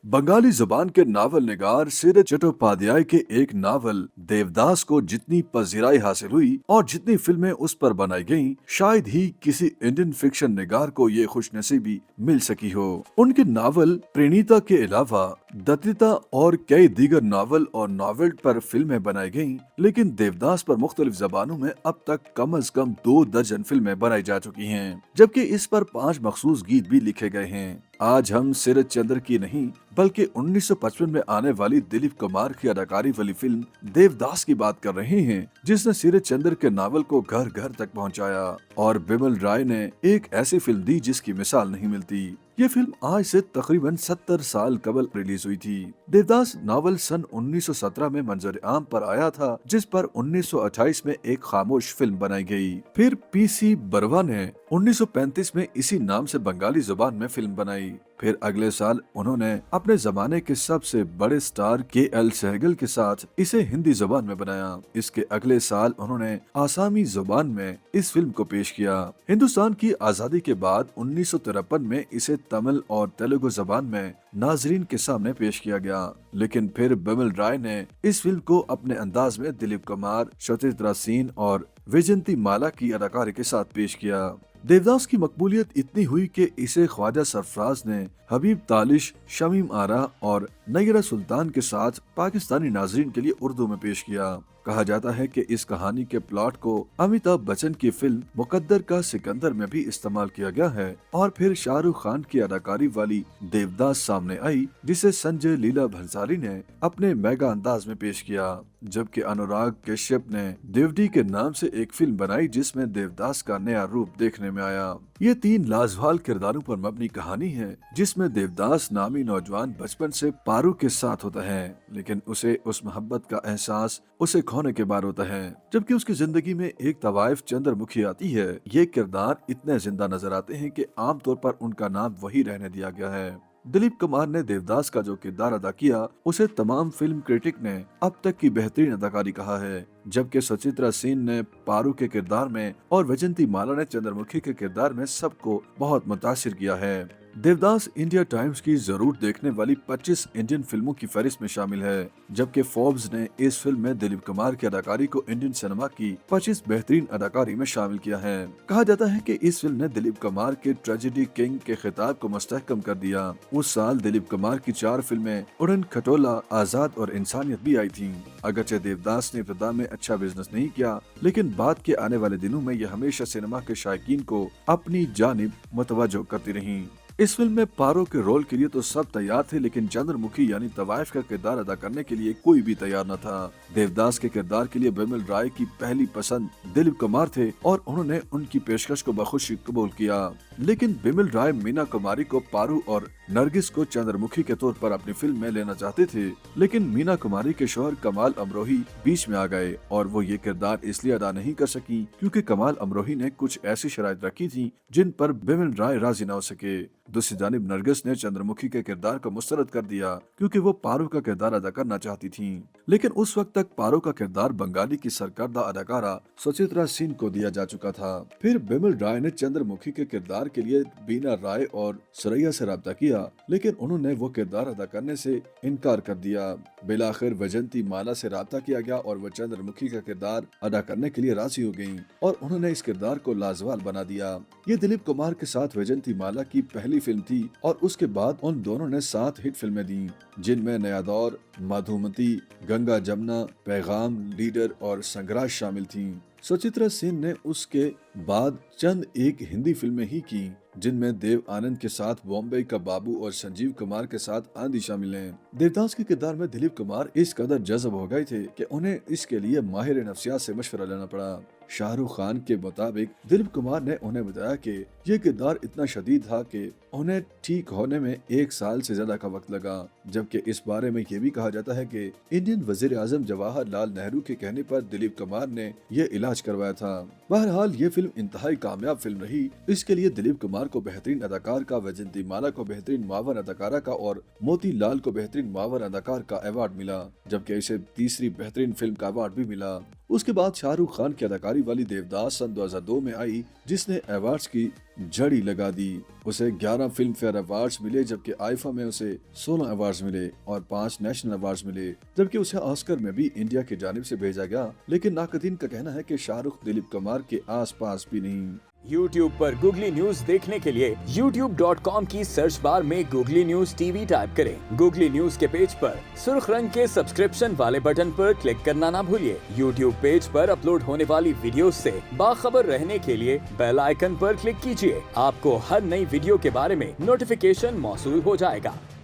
बंगाली जुबान के नावल निगार सीरत चट्टोपाध्याय के एक नावल देवदास को जितनी पजीराई हासिल हुई और जितनी फिल्में उस पर बनाई गईं, शायद ही किसी इंडियन फिक्शन निगार को ये खुशनसीबी मिल सकी हो। उनके नावल प्रणीता के अलावा दत्तिता और कई दीगर नावल और नॉवेल पर फिल्में बनाई गईं, लेकिन देवदास पर मुख्तलिफ जबानों में अब तक कम से कम 2 दर्जन फिल्में बनाई जा चुकी हैं, जबकि इस पर 5 मखसूस गीत भी लिखे गए हैं। आज हम सीरत चंद्र की नहीं बल्कि 1955 में आने वाली दिलीप कुमार की अदाकारी वाली फिल्म देवदास की बात कर रहे हैं, जिसने सीरत चंद्र के नावल को घर घर तक पहुंचाया और बिमल राय ने एक ऐसी फिल्म दी जिसकी मिसाल नहीं मिलती। ये फिल्म आज से तकरीबन 70 साल कबल रिलीज हुई थी। देवदास नावल सन 1917 में मंजर आम पर आया था, जिस पर 1928 में एक खामोश फिल्म बनाई गई। फिर पीसी बरवा ने 1935 में इसी नाम से बंगाली जुबान में फिल्म बनाई। फिर अगले साल उन्होंने अपने जमाने के सबसे बड़े स्टार के.एल. सहगल के साथ इसे हिंदी जुबान में बनाया। इसके अगले साल उन्होंने आसामी जुबान में इस फिल्म को पेश किया। हिंदुस्तान की आजादी के बाद 1953 में इसे तमिल और तेलुगु जबान में नाजरीन के सामने पेश किया गया, लेकिन फिर बिमल राय ने इस फिल्म को अपने अंदाज में दिलीप कुमार, सुचित्रा सेन और विजयंती माला की अदाकारी के साथ पेश किया। देवदास की मकबूलियत इतनी हुई कि इसे ख्वाजा सरफराज ने हबीब तालिश, शमीम आरा और नयरा सुल्तान के साथ पाकिस्तानी नाजरीन के लिए उर्दू में पेश किया। कहा जाता है कि इस कहानी के प्लॉट को अमिताभ बच्चन की फिल्म मुकद्दर का सिकंदर में भी इस्तेमाल किया गया है और फिर शाहरुख खान की अदाकारी वाली देवदास सामने आई, जिसे संजय लीला भंसाली ने अपने मेगा अंदाज में पेश किया। जबकि अनुराग कश्यप ने देवडी के नाम से एक फिल्म बनाई जिसमें देवदास का नया रूप देखने में आया। ये 3 लाजवाब किरदारों पर मबनी कहानी है, जिसमें देवदास नामी नौजवान बचपन से पारू के साथ होता है, लेकिन उसे उस मोहब्बत का एहसास उसे खोने के बाद होता है। जबकि उसकी जिंदगी में एक तवाइफ चंद्रमुखी आती है। ये किरदार इतने जिंदा नजर आते हैं कि आमतौर पर उनका नाम वही रहने दिया गया है। दिलीप कुमार ने देवदास का जो किरदार अदा किया उसे तमाम फिल्म क्रिटिक ने अब तक की बेहतरीन अदाकारी कहा है, जबकि सुचित्रा सेन ने पारू के किरदार में और वैजंती माला ने चंद्रमुखी के किरदार में सबको बहुत मुतासिर किया है। देवदास इंडिया टाइम्स की जरूर देखने वाली 25 इंडियन फिल्मों की फहरिस्त में शामिल है, जबकि फोर्ब्स ने इस फिल्म में दिलीप कुमार की अदाकारी को इंडियन सिनेमा की 25 बेहतरीन अदाकारी में शामिल किया है। कहा जाता है कि इस फिल्म ने दिलीप कुमार के ट्रेजेडी किंग के खिताब को मुस्तहकम कर दिया। उस साल दिलीप कुमार की 4 फिल्में उड़न खटोला, आजाद और इंसानियत भी आई थी। अगरचे देवदास ने इब्तिदा में अच्छा बिजनेस नहीं किया, लेकिन बाद के आने वाले दिनों में यह हमेशा सिनेमा के शायकीन को अपनी जानिब मुतवज्जो करती रही। इस फिल्म में पारो के रोल के लिए तो सब तैयार थे, लेकिन चंद्रमुखी यानी तवाइफ का किरदार अदा करने के लिए कोई भी तैयार न था। देवदास के किरदार के लिए बिमल राय की पहली पसंद दिलीप कुमार थे और उन्होंने उनकी पेशकश को बखुशी कबूल किया, लेकिन बिमल राय मीना कुमारी को पारू और नरगिस को चंद्रमुखी के तौर पर अपनी फिल्म में लेना चाहते थे, लेकिन मीना कुमारी के शौहर कमाल अमरोही बीच में आ गए और वो ये किरदार इसलिए अदा नहीं कर सकी क्योंकि कमाल अमरोही ने कुछ ऐसी शराइत रखी थी जिन पर बिमल राय राजी न हो सके। दूसरी जानिब नरगिस ने चंद्रमुखी के किरदार को मुस्तरद कर दिया क्योंकि वो पारो का किरदार अदा करना चाहती थीं। लेकिन उस वक्त तक पारो का किरदार बंगाली की सरकर्दा अदाकारा सुचित्रा सेन को दिया जा चुका था। फिर बिमल राय ने चंद्रमुखी के किरदार के लिए बीना राय और सुरैया से राब्ता किया, लेकिन उन्होंने वो किरदार अदा करने से इनकार कर दिया। बिलाखिर वैजंती माला से राब्ता किया गया और वो चंद्रमुखी का किरदार अदा करने के लिए राजी हो गयी और उन्होंने इस किरदार को लाजवाब बना दिया। ये दिलीप कुमार के साथ वैजंती माला की पहली फिल्म थी और उसके बाद उन दोनों ने 7 हिट फिल्में दी, जिनमें नया दौर, मधुमती, गंगा जमुना, पैगाम, लीडर और संघर्ष शामिल थीं। सुचित्रा सेन ने उसके बाद चंद एक हिंदी फिल्में ही की, जिनमें देव आनंद के साथ बॉम्बे का बाबू और संजीव कुमार के साथ आंधी शामिल हैं। देवदास के किरदार में दिलीप कुमार इस कदर जज्ब हो गए थे कि उन्हें इसके लिए माहिर नफ्सियात से मशवरा लेना पड़ा। शाहरुख खान के मुताबिक दिलीप कुमार ने उन्हें बताया कि यह किरदार इतना शदीद था कि उन्हें ठीक होने में 1 साल से ज्यादा का वक्त लगा, जबकि इस बारे में ये भी कहा जाता है कि इंडियन वजीर आजम जवाहरलाल नेहरू के कहने पर दिलीप कुमार ने यह इलाज करवाया था। बहरहाल ये फिल्म इंतहाई कामयाब फिल्म रही। इसके लिए दिलीप कुमार को बेहतरीन अदाकार का, वैजंती माला को बेहतरीन मावन अदाकारा का और मोती लाल को बेहतरीन मावन अदाकार का अवार्ड मिला, जबकि इसे तीसरी बेहतरीन फिल्म का अवार्ड भी मिला। उसके बाद शाहरुख खान की अदाकारी वाली देवदास सन 2002 में आई, जिसने अवार्ड्स की जड़ी लगा दी। उसे 11 फिल्म फेयर अवार्ड्स मिले, जबकि आईफा में उसे 16 अवार्ड्स मिले और 5 नेशनल अवार्ड्स मिले, जबकि उसे ऑस्कर में भी इंडिया की जानिब से भेजा गया। लेकिन नाकदीन का कहना है कि शाहरुख दिलीप कुमार के आसपास भी नहीं। YouTube पर गूगली न्यूज देखने के लिए youtube.com की सर्च बार में गूगली न्यूज टीवी टाइप करें। गूगली न्यूज के पेज पर सुर्ख रंग के सब्सक्रिप्शन वाले बटन पर क्लिक करना ना भूलिए। YouTube पेज पर अपलोड होने वाली वीडियोस से बाखबर रहने के लिए बेल आइकन पर क्लिक कीजिए। आपको हर नई वीडियो के बारे में नोटिफिकेशन मौसूल हो जाएगा।